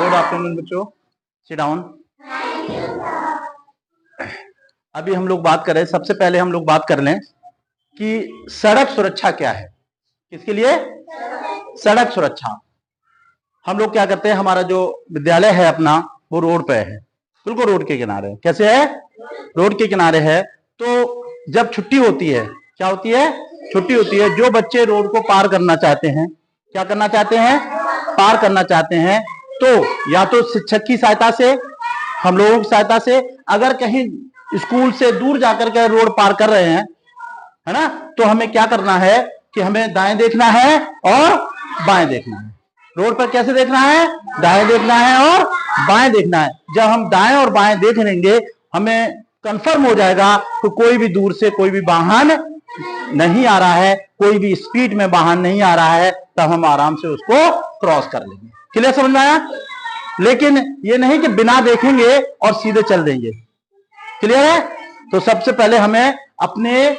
Good afternoon बच्चों, sit down. अभी हम लोग बात करें, सबसे पहले हम लोग बात कर लें कि सड़क सुरक्षा क्या है। किसके लिए? सड़क सुरक्षा। हम लोग क्या करते हैं, हमारा जो विद्यालय है अपना वो रोड पे है, बिल्कुल रोड के किनारे। कैसे है? रोड के किनारे है। तो जब छुट्टी होती है, क्या होती है? छुट्टी होती है। जो बच्चे रोड को पार करना चाहते हैं, क्या करना चाहते हैं? पार करना चाहते हैं, तो या तो शिक्षक की सहायता से, हम लोगों की सहायता से, अगर कहीं स्कूल से दूर जाकर के रोड पार कर रहे हैं, है ना, तो हमें क्या करना है कि हमें दाएं देखना है और बाएं देखना है। रोड पर कैसे देखना है? दाएं देखना है और बाएं देखना है। जब हम दाएं और बाएं देख लेंगे, हमें कंफर्म हो जाएगा कि कोई भी दूर से कोई भी वाहन नहीं आ रहा है, कोई भी स्पीड में वाहन नहीं आ रहा है, तब हम आराम से उसको क्रॉस कर लेंगे। क्लियर? समझ में आया? लेकिन ये नहीं कि बिना देखेंगे और सीधे चल देंगे। क्लियर है? तो सबसे पहले हमें अपने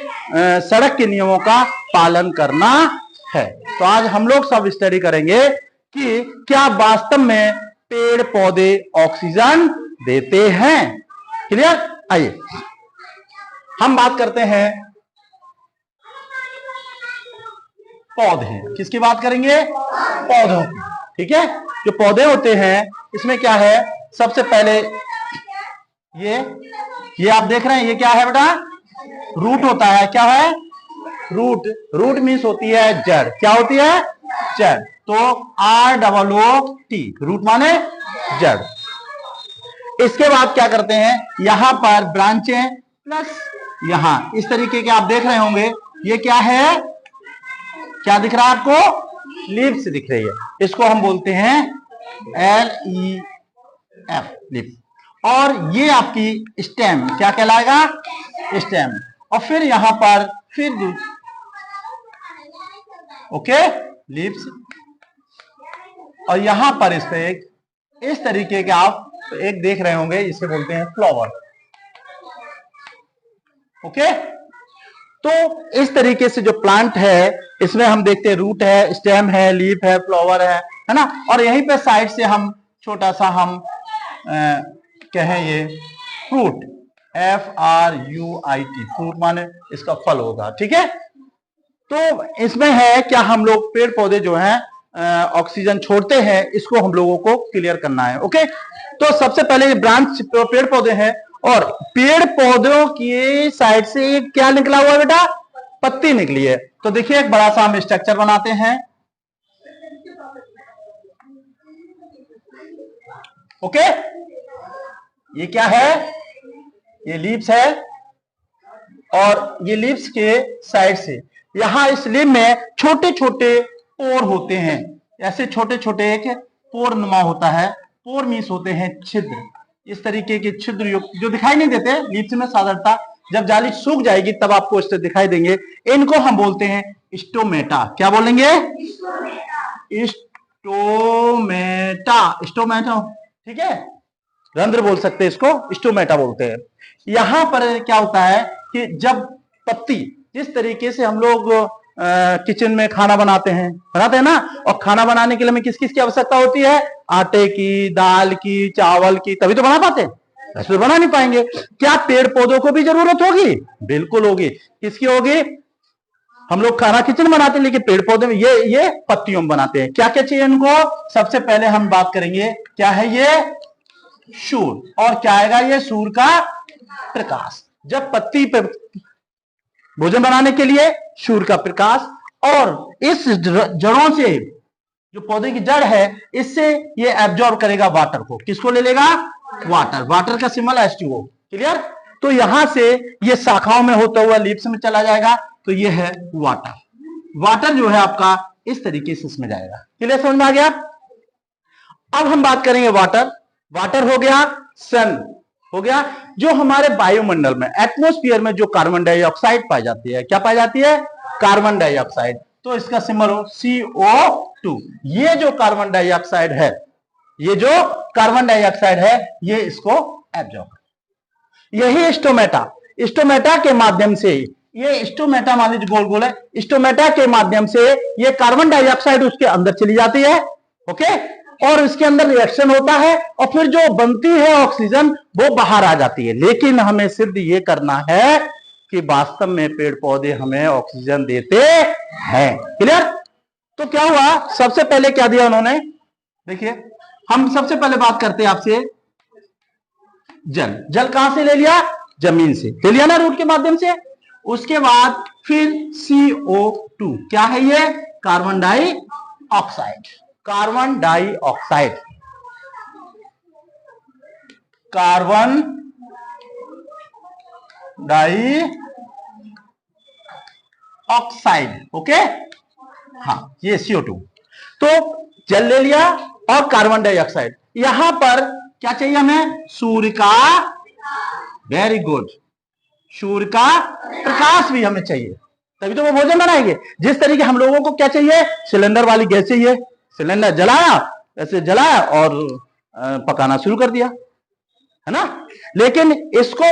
सड़क के नियमों का पालन करना है। तो आज हम लोग सब स्टडी करेंगे कि क्या वास्तव में पेड़ पौधे ऑक्सीजन देते हैं। क्लियर? आइए हम बात करते हैं पौधे। किसकी बात करेंगे? पौधों की। ठीक है? जो पौधे होते हैं इसमें क्या है, सबसे पहले ये आप देख रहे हैं, ये क्या है बेटा? रूट होता है। क्या है? रूट। रूट मीन्स होती है जड़। क्या होती है? जड़। तो ROOT, रूट माने जड़। इसके बाद क्या करते हैं, यहां पर ब्रांचें प्लस यहां इस तरीके के आप देख रहे होंगे। ये क्या है? क्या दिख रहा है आपको? लीव्स दिख रही है। इसको हम बोलते हैं LEF, लीफ। और ये आपकी स्टेम क्या कहलाएगा? स्टेम। और फिर यहां पर फिर ओके लीव्स, और यहां पर इस पे इस तरीके के आप एक देख रहे होंगे, इसे बोलते हैं फ्लावर। ओके, तो इस तरीके से जो प्लांट है इसमें हम देखते हैं रूट है, स्टेम है, लीफ है, फ्लावर है ना। और यहीं पे साइड से हम छोटा सा हम कहें ये फ्रूट, FRUIT, फ्रूट माने इसका फल होगा। ठीक है? तो इसमें है क्या, हम लोग पेड़ पौधे जो हैं ऑक्सीजन छोड़ते हैं, इसको हम लोगों को क्लियर करना है। ओके, तो सबसे पहले ये ब्रांच पेड़ पौधे हैं, और पेड़ पौधों की साइड से क्या निकला हुआ है बेटा? पत्ती निकली है। तो देखिए एक बड़ा सा हम स्ट्रक्चर बनाते हैं। ओके, ये क्या है? ये लीव्स है, और ये लीव्स के साइड से यहां इस लीव में छोटे छोटे पोर होते हैं। ऐसे छोटे छोटे एक पोर नुमा होता है। पोर मीन्स होते हैं छिद्र। इस तरीके के छिद्र जो दिखाई नहीं देते लीव्स में साधारणता, जब जाली सूख जाएगी तब आपको इससे दिखाई देंगे। इनको हम बोलते हैं स्टोमेटा। क्या बोलेंगे? स्टोमेटा। स्टोमेटा, ठीक है, रंध्र बोल सकते हैं इसको, स्टोमेटा बोलते हैं। यहां पर क्या होता है कि जब पत्ती, जिस तरीके से हम लोग किचन में खाना बनाते हैं ना, और खाना बनाने के लिए हमें किस किस की आवश्यकता होती है? आटे की, दाल की, चावल की, तभी तो बना पाते हैं, ऐसे बना नहीं पाएंगे। क्या पेड़ पौधों को भी जरूरत होगी? बिल्कुल होगी। किसकी होगी? हम लोग खाना किचन बनाते हैं, लेकिन पेड़ पौधे में ये पत्तियों में बनाते हैं। क्या क्या चाहिए इनको? सबसे पहले हम बात करेंगे, क्या है ये? सूर्य। और क्या आएगा? ये सूर्य का प्रकाश। जब पत्ती पे भोजन बनाने के लिए सूर्य का प्रकाश, और इस जड़ों से, जो पौधे की जड़ है, इससे ये एब्जॉर्ब करेगा वाटर को। किसको ले लेगा? वाटर। वाटर का सिंबल H2O। क्लियर? तो यहां से ये शाखाओं में होता हुआ लीव्स में चला जाएगा, तो ये है वाटर। वाटर जो है आपका इस तरीके से इसमें जाएगा। क्लियर? समझ में आ गया? अब हम बात करेंगे वाटर। वाटर हो गया, सन हो गया। जो हमारे वायुमंडल में, एटमॉस्फेयर में जो कार्बन डाइऑक्साइड पाई जाती है, क्या पाई जाती है? Carbon dioxide. तो इसका सिंबल हो CO2। ये जो कार्बन डाइऑक्साइड है, ये जो कार्बन डाइऑक्साइड है, ये इसको एब्जॉर्ब, यही स्टोमेटा। स्टोमेटा के माध्यम से, ये स्टोमेटा मान लीजिए गोल गोल है, स्टोमेटा के माध्यम से ये कार्बन डाइऑक्साइड उसके अंदर चली जाती है। ओके, और इसके अंदर रिएक्शन होता है और फिर जो बनती है ऑक्सीजन वो बाहर आ जाती है। लेकिन हमें सिर्फ ये करना है कि वास्तव में पेड़ पौधे हमें ऑक्सीजन देते हैं। क्लियर? तो क्या हुआ, सबसे पहले क्या दिया उन्होंने, देखिए हम सबसे पहले बात करते हैं आपसे, जल। जल कहां से ले लिया? जमीन से ले लिया ना, रूट के माध्यम से। उसके बाद फिर CO2, क्या है ये? Carbon dioxide. Carbon dioxide, carbon dioxide. Okay, हाँ ये CO2। तो जल ले लिया और कार्बन डाइऑक्साइड। यहां पर क्या चाहिए हमें? सूर्य का, वेरी गुड, सूर्य का प्रकाश भी हमें चाहिए, तभी तो वो भोजन बनाएंगे। जिस तरीके हम लोगों को क्या चाहिए? सिलेंडर वाली गैस चाहिए। सिलेंडर जलाया, ऐसे जलाया और पकाना शुरू कर दिया, है ना। लेकिन इसको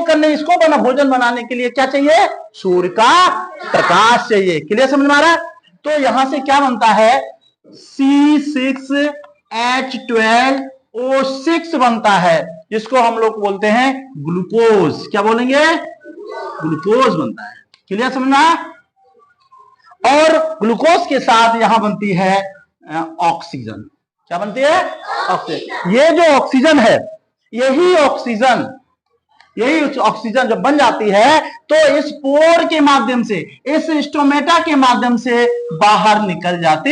भोजन बनाने के लिए क्या चाहिए? सूर्य का प्रकाश चाहिए। क्लियर समझ में आ रहा है? तो यहां से क्या बनता है? C6H12O6 बनता है, जिसको हम लोग बोलते हैं ग्लूकोज। क्या बोलेंगे? ग्लूकोज बनता है। क्लियर समझना? और ग्लूकोज के साथ यहां बनती है ऑक्सीजन। क्या बनती है? ऑक्सीजन। ये जो ऑक्सीजन है, यही ऑक्सीजन जब बन जाती है तो इस पोर के माध्यम से, इस स्टोमेटा के माध्यम से बाहर निकल जाती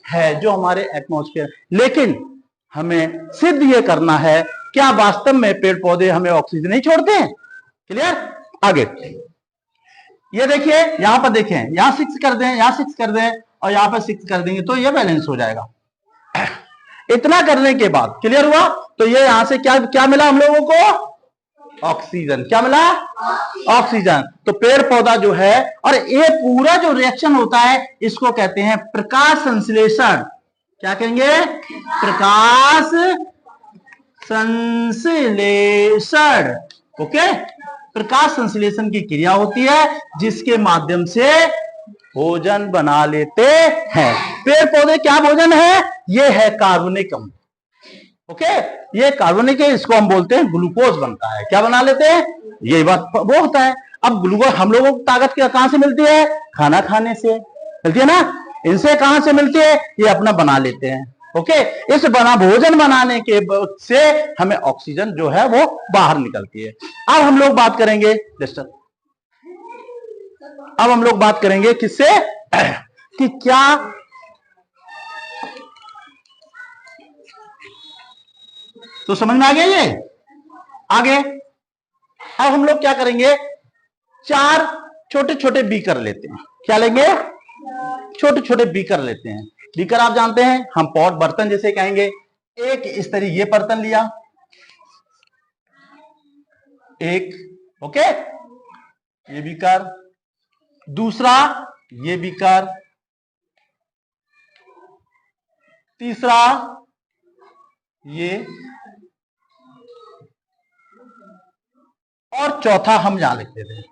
है, जो हमारे एटमॉस्फेयर। लेकिन हमें सिद्ध ये करना है, क्या वास्तव में पेड़ पौधे हमें ऑक्सीजन नहीं छोड़ते हैं? क्लियर? आगे ये देखिए, यहां पर देखें, यहां 6 कर दें, यहां 6 कर दें और यहां पर 6 कर देंगे तो ये बैलेंस हो जाएगा। इतना करने के बाद क्लियर हुआ? तो ये यहां से क्या क्या मिला हम लोगों को? ऑक्सीजन। क्या मिला? ऑक्सीजन। तो पेड़ पौधा जो है, और ये पूरा जो रिएक्शन होता है इसको कहते हैं प्रकाश संश्लेषण। क्या कहेंगे? प्रकाश संश्लेषण। ओके, प्रकाश संश्लेषण की क्रिया होती है जिसके माध्यम से भोजन बना लेते हैं। पेड़ पौधे क्या भोजन है? ये है कार्बनिक अम्ल। ओके, ये कार्बनिक है, इसको हम बोलते हैं ग्लूकोज बनता है। क्या बना लेते हैं? ये बात वो होता है। अब ग्लूकोज हम लोगों को ताकत कहां से मिलती है? खाना खाने से मिलती है ना। इनसे कहां से मिलती है? ये अपना बना लेते हैं। ओके, इस भोजन बनाने के से हमें ऑक्सीजन जो है वो बाहर निकलती है। अब हम लोग बात करेंगे अब हम लोग बात करेंगे किससे? कि क्या तो समझ में आ गया ये? आगे अब हम लोग क्या करेंगे? 4 छोटे छोटे बीकर लेते हैं। क्या लेंगे? छोटे छोटे बीकर लेते हैं। बीकर आप जानते हैं, हम पॉट बर्तन जैसे कहेंगे। एक इस तरीके ये बर्तन लिया, एक, ओके, ये बीकर, दूसरा ये बीकर, तीसरा ये, और चौथा हम यहां लिख देते हैं।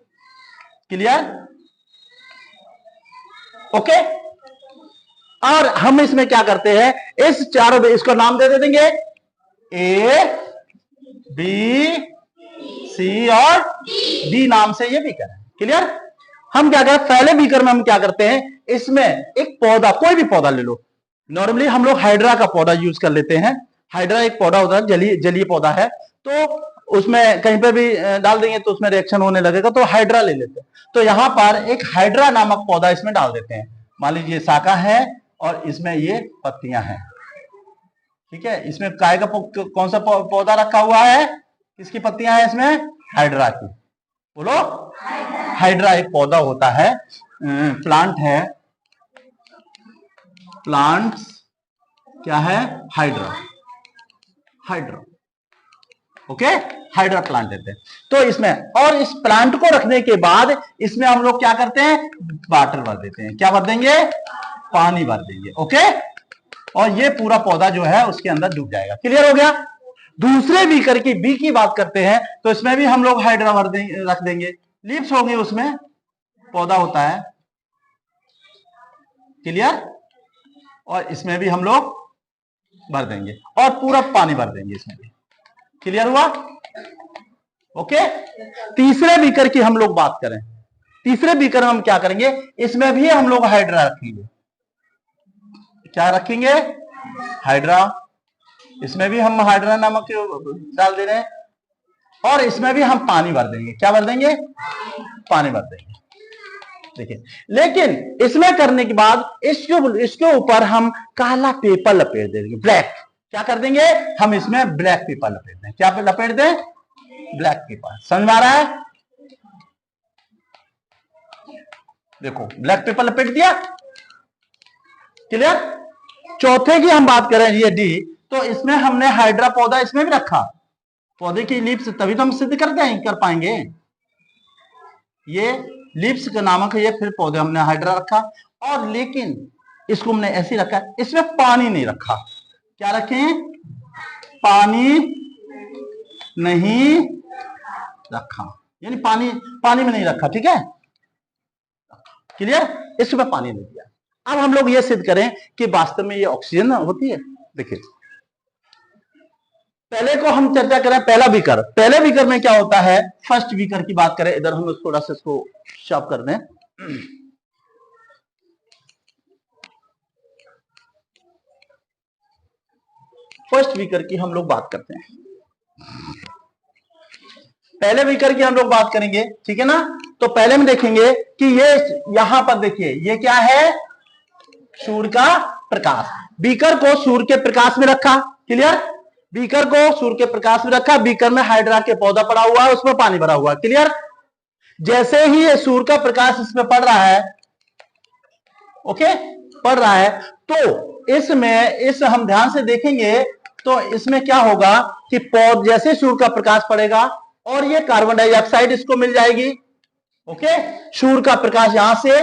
क्लियर? ओके, और हम इसमें क्या करते हैं? इस चारों, इसको नाम दे देंगे A, B, C और D नाम से ये बीकर है। क्लियर? हम क्या करते हैं? पहले बीकर में हम क्या करते हैं? इसमें एक पौधा, कोई भी पौधा ले लो। नॉर्मली हम लोग हाइड्रा का पौधा यूज कर लेते हैं। हाइड्रा एक पौधा होता है, जलीय पौधा है, तो उसमें कहीं पे भी डाल देंगे तो उसमें रिएक्शन होने लगेगा, तो हाइड्रा ले लेते हैं। तो यहां पर एक हाइड्रा नामक पौधा इसमें डाल देते हैं। मान लीजिए शाखा है और इसमें ये पत्तियां हैं। ठीक है, इसमें काय का कौन सा पौधा रखा हुआ है? किसकी पत्तियां हैं इसमें? हाइड्रा की। बोलो, हाइड्रा एक पौधा होता है, प्लांट है। प्लांट्स क्या है? हाइड्रा। ओके, हाइड्रा प्लांट देते हैं। तो इसमें, और इस प्लांट को रखने के बाद इसमें हम लोग क्या करते हैं? वाटर भर देते हैं। क्या भर देंगे? पानी भर देंगे। ओके, और ये पूरा पौधा जो है उसके अंदर डूब जाएगा। क्लियर हो गया? दूसरे बीकर की बी की बात करते हैं तो इसमें भी हम लोग हाइड्रा भर देंगे, रख देंगे। लीव्स होंगे, उसमें पौधा होता है। क्लियर? और इसमें भी हम लोग भर देंगे और पूरा पानी भर देंगे इसमें भी। क्लियर हुआ? ओके। तीसरे बीकर की हम लोग बात करें, तीसरे बीकर में हम क्या करेंगे, इसमें भी हम लोग हाइड्रा रखेंगे। क्या रखेंगे? हाइड्रा। इसमें भी हम हाइड्रा नमक डाल दे रहे हैं और इसमें भी हम पानी भर देंगे। क्या भर देंगे? पानी भर देंगे। देखिए, लेकिन इसमें करने के बाद इसके ऊपर हम काला पेपर लपेट देंगे, ब्लैक। क्या कर देंगे? हम इसमें ब्लैक पेपर लपेट दें। क्या लपेट दें? Black pepper. समझ में आ रहा है? देखो, ब्लैक पेपर लपेट दिया। क्लियर? चौथे की हम बात करें, ये डी, तो इसमें हमने हाइड्रा पौधा इसमें भी रखा। पौधे की लीप्स तभी तो हम सिद्ध कर पाएंगे। ये लीप्स का नामक है, ये फिर पौधे हमने हाइड्रा रखा, और लेकिन इसको हमने ऐसे रखा, इसमें पानी नहीं रखा। क्या रखें? पानी नहीं रखा, यानी पानी में नहीं रखा। ठीक है? क्लियर? इसमें पानी नहीं दिया। अब हम लोग ये सिद्ध करें कि वास्तव में ये ऑक्सीजन होती है। देखिए, पहले को हम चर्चा करें, पहला बीकर। पहले बीकर में क्या होता है? फर्स्ट बीकर की बात करें, इधर हम थोड़ा सा इसको शार्प कर दें। फर्स्ट बीकर की हम लोग बात करते हैं। पहले बीकर की हम लोग बात करेंगे, ठीक है ना? तो पहले में देखेंगे कि ये यहां पर देखिए, ये क्या है? सूर्य का प्रकाश। बीकर को सूर्य के प्रकाश में रखा। क्लियर? बीकर को सूर्य के प्रकाश में रखा। बीकर में हाइड्रा के पौधा पड़ा हुआ है, उसमें पानी भरा हुआ है। क्लियर? जैसे ही ये सूर्य का प्रकाश इसमें पड़ रहा है, ओके, पड़ रहा है, तो इस हम ध्यान से देखेंगे तो इसमें क्या होगा कि जैसे सूर्य का प्रकाश पड़ेगा और ये कार्बन डाइऑक्साइड इसको मिल जाएगी। ओके, सूर्य का प्रकाश यहां से।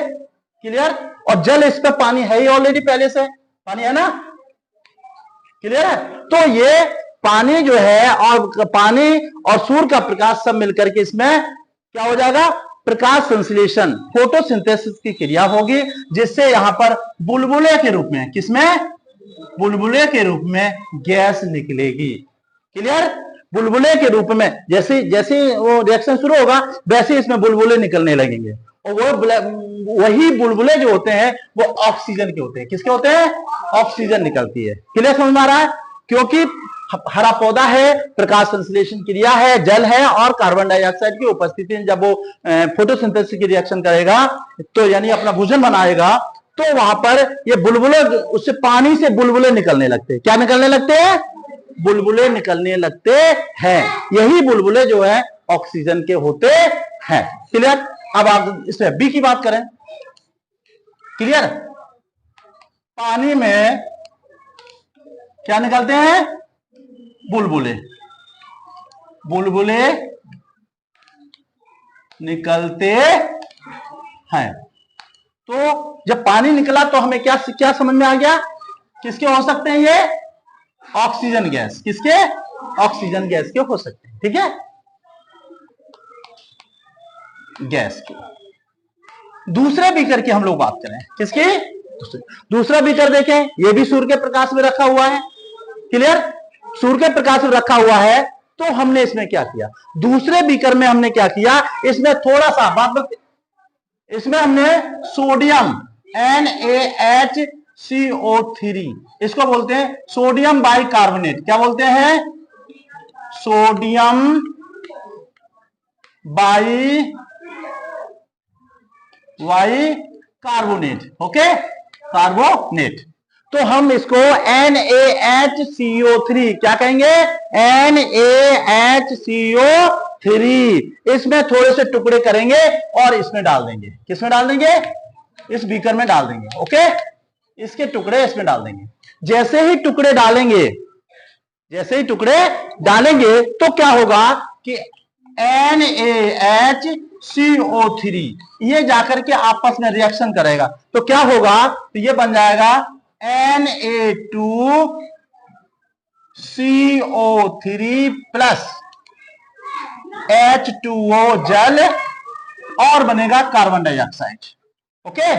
क्लियर? और जल, इस पे पानी है ही ऑलरेडी, पहले से पानी है ना। क्लियर है? तो ये पानी जो है, और पानी और सूर्य का प्रकाश सब मिलकर के इसमें क्या हो जाएगा? प्रकाश संश्लेषण, फोटोसिंथेसिस की क्रिया होगी, जिससे यहां पर बुलबुले के रूप में, किसमें? बुलबुले के रूप में गैस निकलेगी। क्लियर? बुलबुले के रूप में, जैसे जैसे वो रिएक्शन शुरू होगा, वैसे इसमें बुलबुले निकलने लगेंगे, और वही बुलबुले जो होते हैं वो ऑक्सीजन के होते हैं। किसके होते हैं? ऑक्सीजन निकलती है। क्लियर? समझ में आ रहा है? क्योंकि हरा पौधा है, प्रकाश संश्लेषण क्रिया है, जल है, और कार्बन डाइऑक्साइड की उपस्थिति में जब वो फोटोसिंथेसिस की रिएक्शन करेगा, तो यानी अपना भोजन बनाएगा, तो वहां पर ये बुलबुले, उससे पानी से बुलबुले निकलने लगते हैं। क्या निकलने लगते हैं? बुलबुले निकलने लगते हैं। यही बुलबुले जो है ऑक्सीजन के होते हैं। क्लियर? अब आप इसमें बी की बात करें। क्लियर? पानी में क्या निकलते हैं? बुलबुले। बुलबुले निकलते हैं। तो जब पानी निकला तो हमें क्या क्या समझ में आ गया? किसके हो सकते हैं ये? Oxygen gas. किसके? ऑक्सीजन गैस के हो सकते हैं। ठीक है? गैस की। दूसरे बीकर की हम लोग बात करें, किसकी? दूसरा बीकर देखें, यह भी सूर्य के प्रकाश में रखा हुआ है। क्लियर? सूर्य के प्रकाश में रखा हुआ है, तो हमने इसमें क्या किया? दूसरे बीकर में हमने क्या किया? इसमें थोड़ा सा इसमें हमने सोडियम NaHCO3, इसको बोलते हैं सोडियम बाइकार्बोनेट। क्या बोलते हैं? Sodium carbonate. Okay, carbonate. तो हम इसको NaHCO3 क्या कहेंगे? NaHCO3। इसमें थोड़े से टुकड़े करेंगे और इसमें डाल देंगे। किसमें डाल देंगे? इस बीकर में डाल देंगे। ओके, इसके टुकड़े इसमें डाल देंगे। जैसे ही टुकड़े डालेंगे तो क्या होगा कि NaHCO3 ये जाकर के आपस में रिएक्शन करेगा, तो क्या होगा? तो ये बन जाएगा Na2CO3 प्लस H2O जल, और बनेगा कार्बन डाइऑक्साइड। ओके,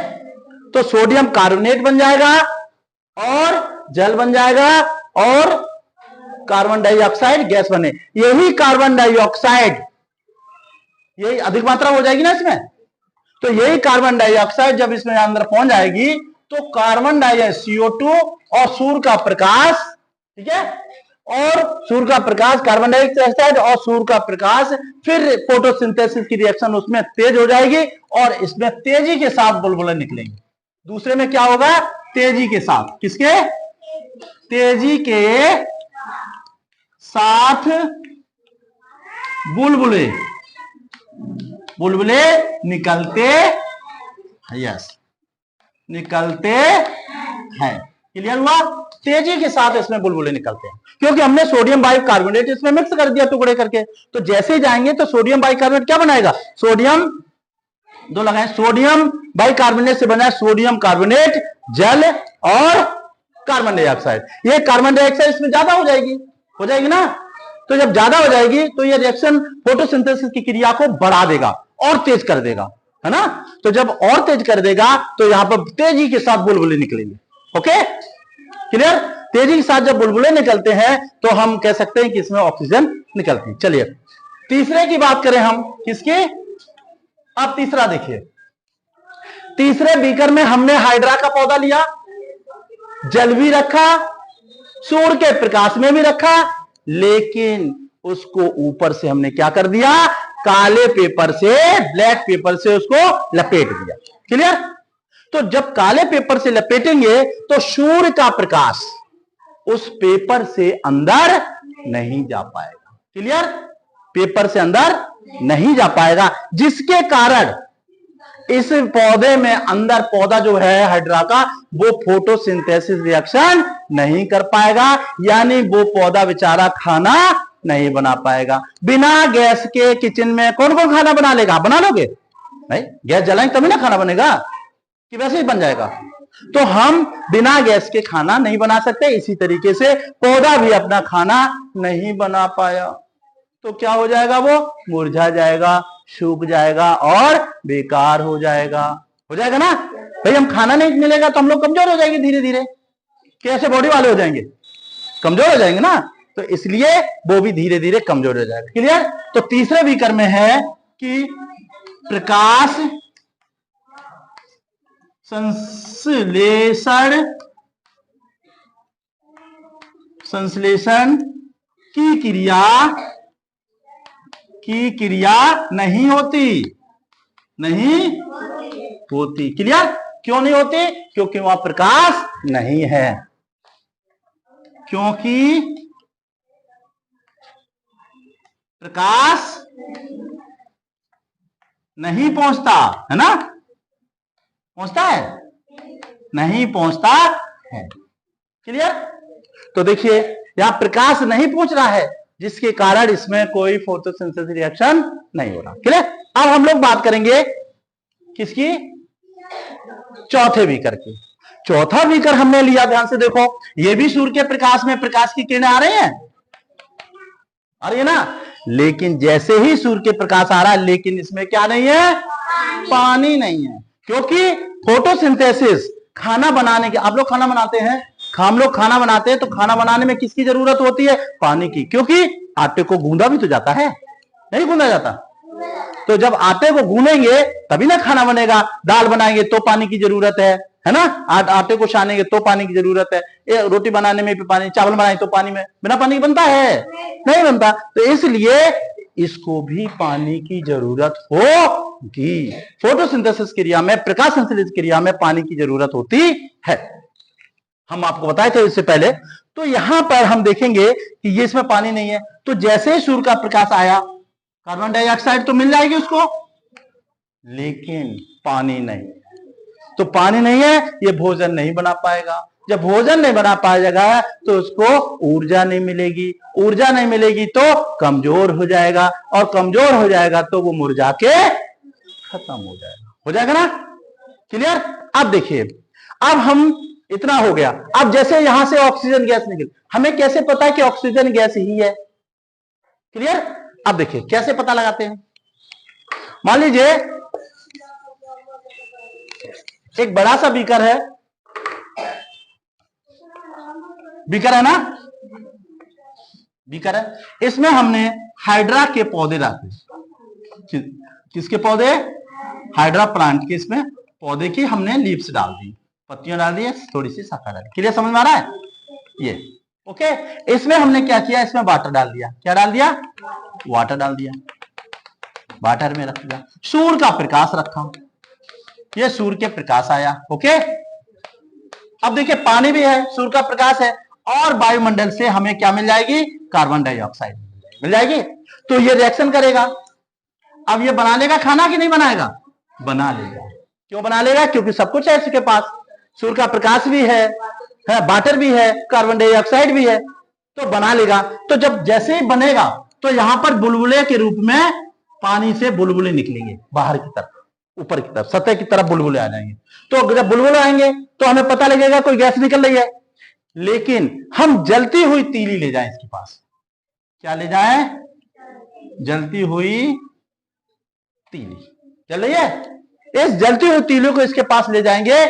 तो सोडियम कार्बोनेट बन जाएगा और जल बन जाएगा, और कार्बन डाइऑक्साइड गैस बने। यही कार्बन डाइऑक्साइड, यही अधिक मात्रा हो जाएगी ना इसमें, तो यही कार्बन डाइऑक्साइड जब इसमें अंदर पहुंच जाएगी तो कार्बन डाइऑक्साइड CO2 और सूर्य का प्रकाश, ठीक है, और सूर्य का प्रकाश, कार्बन डाइऑक्साइड और सूर्य का प्रकाश, फिर फोटोसिंथेसिस की रिएक्शन उसमें तेज हो जाएगी और इसमें तेजी के साथ बुलबुले निकलेंगे। दूसरे में क्या होगा, तेजी के साथ, किसके, तेजी के साथ बुलबुले, बुलबुले निकलते, यस, निकलते हैं। क्लियर हुआ, तेजी के साथ इसमें बुलबुले निकलते हैं क्योंकि हमने सोडियम बाइकार्बोनेट इसमें मिक्स कर दिया टुकड़े करके। तो जैसे ही जाएंगे तो सोडियम बाइकार्बोनेट क्या बनाएगा, सोडियम, दो लगाए, सोडियम बाइकार्बोनेट से बना है सोडियम कार्बोनेट, जल और कार्बन डाइऑक्साइड। ये कार्बन डाइऑक्साइड इसमें ज्यादा हो जाएगी ना, तो जब ज्यादा हो जाएगी तो ये रिएक्शन फोटोसिंथेसिस की क्रिया को बढ़ा देगा और तेज कर देगा, है ना। तो जब और तेज कर देगा तो यहां पर तेजी के साथ बुलबुले निकलेंगे। Okay, clear. तेजी के साथ जब बुलबुले निकलते हैं तो हम कह सकते हैं कि इसमें ऑक्सीजन निकलती है। चलिए तीसरे की बात करें हम, किसकी, अब तीसरा देखिए, तीसरे बीकर में हमने हाइड्रा का पौधा लिया, जल भी रखा, सूर्य के प्रकाश में भी रखा, लेकिन उसको ऊपर से हमने क्या कर दिया, काले पेपर से, ब्लैक पेपर से उसको लपेट दिया। क्लियर। तो जब काले पेपर से लपेटेंगे तो सूर्य का प्रकाश उस पेपर से अंदर नहीं जा पाएगा। क्लियर, पेपर से अंदर नहीं जा पाएगा, जिसके कारण इस पौधे में अंदर, पौधा जो है हाइड्रा का, वो फोटोसिंथेसिस रिएक्शन नहीं कर पाएगा, यानी वो पौधा बेचारा खाना नहीं बना पाएगा। बिना गैस के किचन में कौन कौन खाना बना लेगा, बना लोगे नहीं, गैस जलाएंगे तभी ना खाना बनेगा, कि वैसे ही बन जाएगा। तो हम बिना गैस के खाना नहीं बना सकते, इसी तरीके से पौधा भी अपना खाना नहीं बना पाया तो क्या हो जाएगा, वो मुरझा जाएगा, सूख जाएगा और बेकार हो जाएगा ना। भाई हम खाना नहीं मिलेगा तो हम लोग कमजोर हो जाएंगे, धीरे धीरे कैसे बॉडी वाले हो जाएंगे, कमजोर हो जाएंगे ना, तो इसलिए वो भी धीरे धीरे कमजोर हो जाएगा। क्लियर। तो तीसरे बीकर में है कि प्रकाश संश्लेषण की क्रिया नहीं होती। क्लियर। क्यों नहीं होती, क्योंकि वहां प्रकाश नहीं है, क्योंकि प्रकाश नहीं पहुंचता है ना, पहुंचता है, नहीं पहुंचता है। क्लियर। तो देखिए यहां प्रकाश नहीं पहुंच रहा है, जिसके कारण इसमें कोई फोटोसिंथेसिस रिएक्शन नहीं हो रहा। क्लियर। अब हम लोग बात करेंगे किसकी, चौथे बीकर की। चौथा बीकर हमने लिया, ध्यान से देखो, ये भी सूर्य के प्रकाश में प्रकाश की किरणें आ रही हैं, आ रही है ना, लेकिन जैसे ही सूर्य के प्रकाश आ रहा है, लेकिन इसमें क्या नहीं है, पानी नहीं है, क्योंकि फोटोसिंथेसिस, खाना बनाने के, आप लोग खाना बनाते हैं, हम लोग खाना बनाते हैं तो खाना बनाने में किसकी जरूरत होती है, पानी की, क्योंकि आटे को गूंदा भी तो जाता है, नहीं गूंदा जाता, तो जब आटे को गूंदेंगे तभी ना खाना बनेगा। दाल बनाएंगे तो पानी की जरूरत है ना, आटे को छानेंगे तो पानी की जरूरत है, रोटी बनाने में भी पानी, चावल बनाए तो पानी में, बिना पानी के बनता है, नहीं बनता, तो इसलिए इसको भी पानी की जरूरत होगी। फोटोसिंथेसिस क्रिया में, प्रकाश संश्लेषण क्रिया में पानी की जरूरत होती है, हम आपको बताए थे इससे पहले। तो यहां पर हम देखेंगे कि ये इसमें पानी नहीं है, तो जैसे ही सूर्य का प्रकाश आया, कार्बन डाइऑक्साइड तो मिल जाएगी उसको, लेकिन पानी नहीं, तो पानी नहीं है, ये भोजन नहीं बना पाएगा। जब भोजन नहीं बना पाएगा तो उसको ऊर्जा नहीं मिलेगी, ऊर्जा नहीं मिलेगी तो कमजोर हो जाएगा, और कमजोर हो जाएगा तो वो मुरझा के खत्म हो जाएगा ना। क्लियर। अब देखिए, अब हम, इतना हो गया, अब जैसे यहां से ऑक्सीजन गैस निकली, हमें कैसे पता है कि ऑक्सीजन गैस ही है। क्लियर। अब देखिए कैसे पता लगाते हैं, मान लीजिए एक बड़ा सा बीकर है, बीकर है ना, बीकर है। इसमें हमने हाइड्रा के पौधे डाले। किसके पौधे? हाइड्रा प्लांट के इसमें पौधे की हमने लीव्स डाल दी, पत्तियां डाल दी, थोड़ी सी शाखा डाली। क्लियर समझ में आ रहा है ये? ओके। इसमें हमने क्या किया, इसमें वाटर डाल दिया। क्या डाल दिया? वाटर डाल दिया, वाटर में रख दिया। सूर्य का प्रकाश रखा, ये सूर्य के प्रकाश आया। ओके। अब देखिए पानी भी है, सूर्य का प्रकाश है, और वायुमंडल से हमें क्या मिल जाएगी? कार्बन डाइऑक्साइड मिल जाएगी। तो ये रिएक्शन करेगा। अब ये बना लेगा खाना कि नहीं बनाएगा? बना लेगा। क्यों बना लेगा? क्योंकि सब कुछ है इसके पास, सूर्य का प्रकाश भी है, वाटर भी है, कार्बन डाइऑक्साइड भी है, तो बना लेगा। तो जब जैसे ही बनेगा तो यहां पर बुलबुले के रूप में पानी से बुलबुले निकलेंगे बाहर की तरफ, ऊपर की तरफ, सतह की तरफ बुलबुले आ जाएंगे। तो जब बुलबुले आएंगे तो हमें पता लगेगा कोई गैस निकल रही है। लेकिन हम जलती हुई तीली ले जाएं इसके पास। क्या ले जाएं? जलती हुई तीली चल रही है। इस जलती हुई तीली को इसके पास ले जाएंगे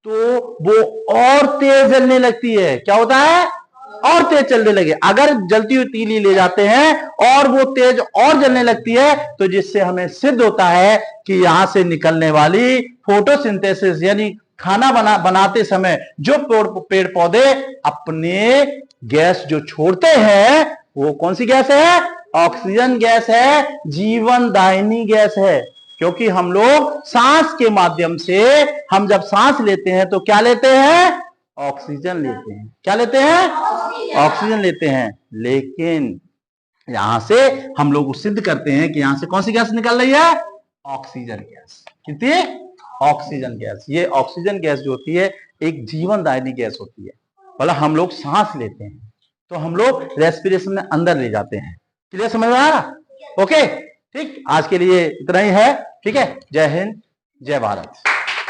तो वो और तेज जलने लगती है। क्या होता है? और तेज चलने लगे। अगर जलती हुई तीली ले जाते हैं और वो तेज और जलने लगती है, तो जिससे हमें सिद्ध होता है कि यहां से निकलने वाली फोटोसिंथेसिस यानी खाना बनाते समय जो पेड़ पौधे अपने गैस जो छोड़ते हैं, वो कौन सी गैस है? ऑक्सीजन गैस है, जीवनदायिनी गैस है। क्योंकि हम लोग सांस के माध्यम से, हम जब सांस लेते हैं तो क्या लेते हैं? ऑक्सीजन लेते हैं। क्या लेते हैं? ऑक्सीजन लेते हैं। लेकिन यहां से हम लोग सिद्ध करते हैं कि यहां से कौन सी गैस निकल रही है? Oxygen gas. कितनी? Oxygen gas. ये ऑक्सीजन गैस जो होती है एक जीवनदायिनी गैस होती है। मतलब हम लोग सांस लेते हैं तो हम लोग रेस्पिरेशन में अंदर ले जाते हैं। क्लियर समझ में आ रहा? ओके ठीक। आज के लिए इतना ही है। ठीक है। जय हिंद, जय भारत।